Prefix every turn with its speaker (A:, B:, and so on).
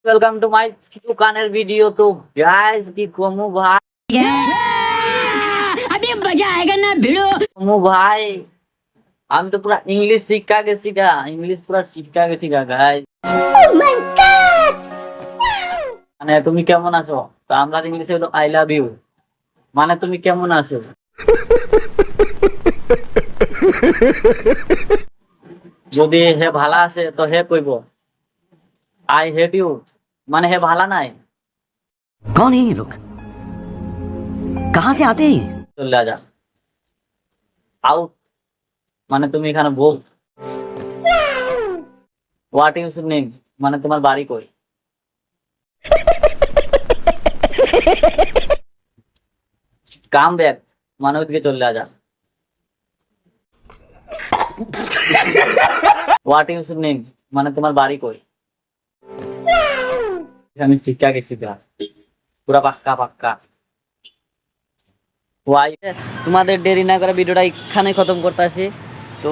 A: Welcome to my दुकानेर video. तो guys की कमु भाई
B: अभी मजा आएगा ना भिड़ो।
A: कमु भाई আমি তো পুরা ইংলিশ শিক্ষা গেছি গা, ইংলিশ পুরা শিক্ষা গেছি গা গাইস। মানে তুমি কেমন আছো? তো আমরা ইংলিশে হলো আই লাভ ইউ, মানে তুমি কেমন আছো। যদি হে ভালা আছে তো হে কইব আই হেট ইউ, মানে হে ভালা নাই।
B: कौन है ये लोग? कहाँ से आते हैं?
A: চলে যা আউট, মানে তুমি এখানে বল। হোয়াট ইউজ নেম, মানে তোমার বাড়ি কই। কাম ব্যাক, মানে ওইদিকে চলে যা। হোয়াট ইউজ নেম, মানে তোমার বাড়ি কই। আমি শিক্ষা গেছি পুরা পাক্কা পাক্কা। ওয়াই তোমাদের দেরি না করে ভিডিওটা এখানে খতম করতেছি। তো